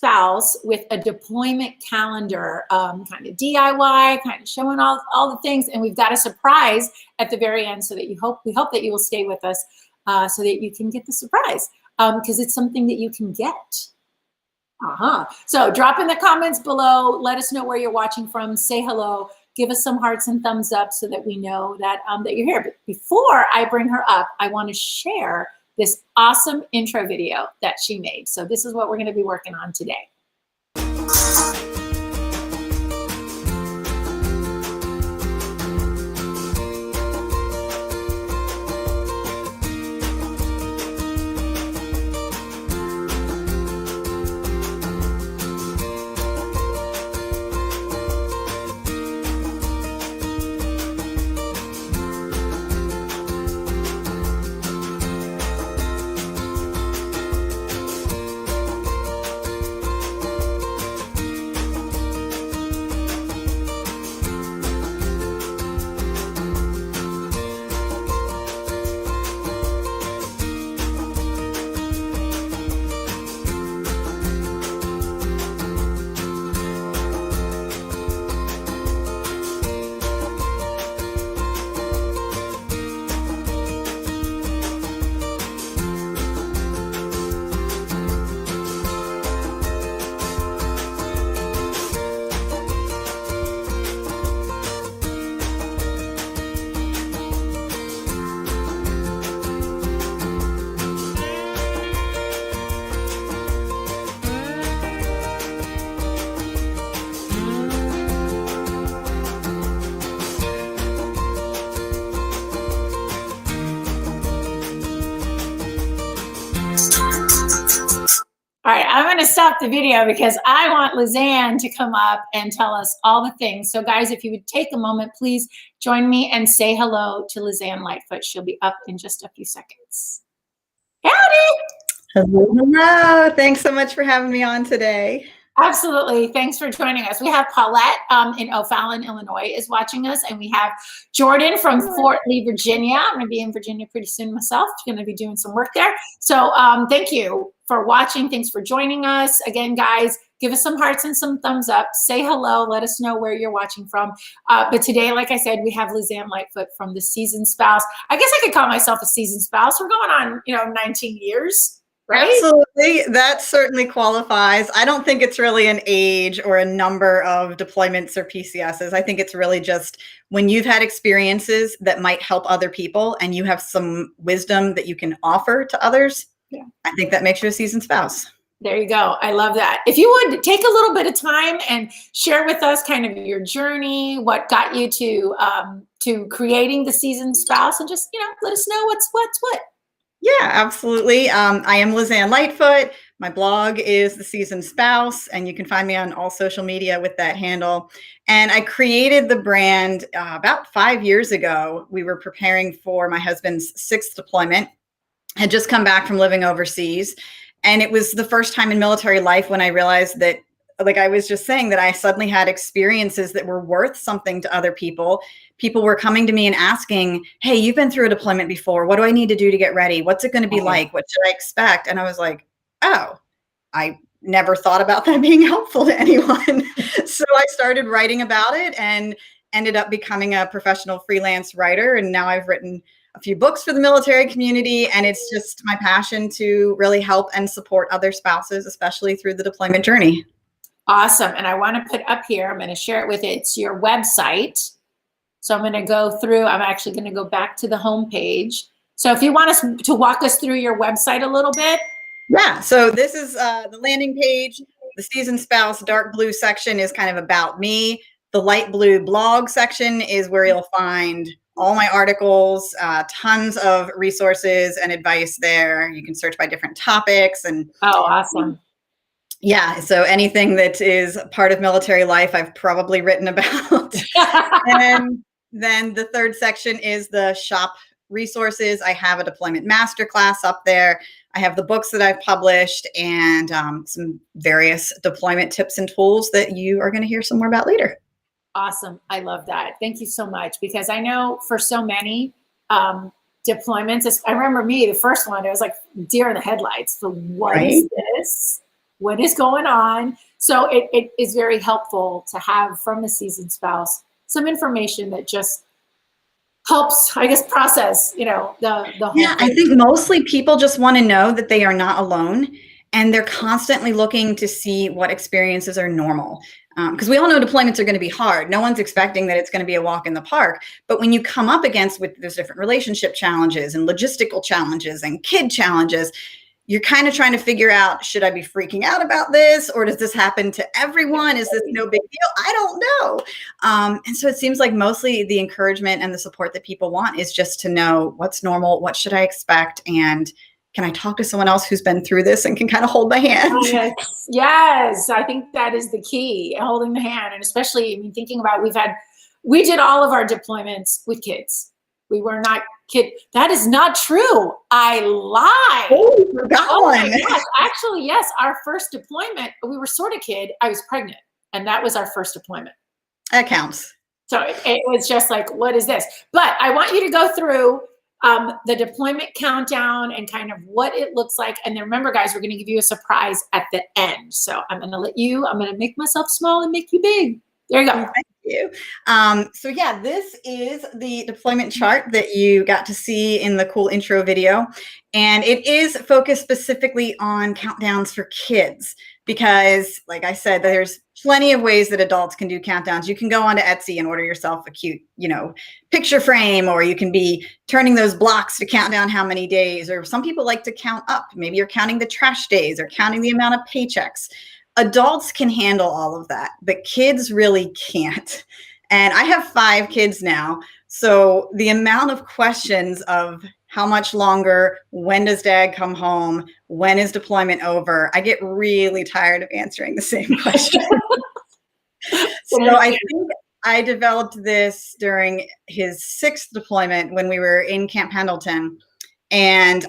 spouse with a deployment calendar, kind of DIY, kind of showing all the things. And we've got a surprise at the very end so that we hope that you will stay with us so that you can get the surprise because it's something that you can get. So drop in the comments below. Let us know where you're watching from. Say hello. Give us some hearts and thumbs up so that we know that, that you're here. But before I bring her up, I want to share this awesome intro video that she made. So this is what we're going to be working on today. All right, I'm going to stop the video because I want Lizann to come up and tell us all the things. So guys, if you would take a moment, please join me and say hello to Lizann Lightfoot. She'll be up in just a few seconds. Howdy! Hello, hello. Thanks so much for having me on today. Absolutely. Thanks for joining us. We have Paulette in O'Fallon, Illinois is watching us. And we have Jordan from Fort Lee, Virginia. I'm going to be in Virginia pretty soon myself. I'm going to be doing some work there. So thank you for watching. Thanks for joining us. Again, guys, give us some hearts and some thumbs up. Say hello. Let us know where you're watching from. But today, like I said, we have Lizann Lightfoot from The Seasoned Spouse. I guess I could call myself a seasoned spouse. We're going on, 19 years. Right? Absolutely. That certainly qualifies. I don't think it's really an age or a number of deployments or PCSs. I think it's really just when you've had experiences that might help other people and you have some wisdom that you can offer to others. Yeah. I think that makes you a seasoned spouse. There you go. I love that. If you would take a little bit of time and share with us kind of your journey, what got you to creating the seasoned spouse, and just, let us know what's what. Yeah, absolutely. I am Lizann Lightfoot. My blog is The Seasoned Spouse, and you can find me on all social media with that handle. And I created the brand about 5 years ago. We were preparing for my husband's 6th deployment, had just come back from living overseas. And it was the first time in military life when I realized that, like I was just saying, that I suddenly had experiences that were worth something to other people. People were coming to me and asking, hey, you've been through a deployment before. What do I need to do to get ready? What's it going to be like? What should I expect? And I was like, oh, I never thought about that being helpful to anyone. So I started writing about it and ended up becoming a professional freelance writer. And now I've written a few books for the military community. And it's just my passion to really help and support other spouses, especially through the deployment journey. Awesome. And I want to put up here, I'm going to share it with it's your website. So I'm going to go through, I'm actually going to go back to the homepage. So if you want us to walk us through your website a little bit. Yeah. So this is the landing page. The Seasoned Spouse dark blue section is kind of about me. The light blue blog section is where you'll find all my articles, tons of resources and advice there. You can search by different topics. And oh, awesome. Yeah. So anything that is part of military life, I've probably written about. And then the third section is the shop resources. I have a Deployment Masterclass up there. I have the books that I've published and some various deployment tips and tools that you are going to hear some more about later. Awesome. I love that. Thank you so much. Because I know for so many deployments, I remember me, the first one, it was like deer in the headlights. So what is this? what is going on. So it is very helpful to have from the seasoned spouse some information that just helps, I guess, process, the whole Yeah, I thing. think mostly people just want to know that they are not alone, and they're constantly looking to see what experiences are normal. Because we all know deployments are going to be hard. No one's expecting that it's going to be a walk in the park. But when you come up against with there's different relationship challenges and logistical challenges and kid challenges, you're kind of trying to figure out, should I be freaking out about this? Or does this happen to everyone? Is this no big deal? I don't know. And so it seems like mostly the encouragement and the support that people want is just to know what's normal, what should I expect, and can I talk to someone else who's been through this and can kind of hold my hand? Yes, I think that is the key, holding the hand. And especially, I mean, thinking about, we did all of our deployments with kids. We were not kid. That is not true. I lied. Oh, you forgot one. Yes, actually, yes. Our first deployment, we were sort of kid. I was pregnant, and that was our first deployment. That counts. So it was just like, what is this? But I want you to go through the deployment countdown and kind of what it looks like. And then remember, guys, we're going to give you a surprise at the end. So I'm going to make myself small and make you big. There you go. Thank you. So yeah, this is the deployment chart that you got to see in the cool intro video. And it is focused specifically on countdowns for kids because, like I said, there's plenty of ways that adults can do countdowns. You can go onto Etsy and order yourself a cute, picture frame, or you can be turning those blocks to count down how many days, or some people like to count up. Maybe you're counting the trash days or counting the amount of paychecks. Adults can handle all of that, but kids really can't. And I have 5 kids now. So the amount of questions of how much longer, when does dad come home, when is deployment over, I get really tired of answering the same question. So I think I developed this during his 6th deployment when we were in Camp Pendleton. And I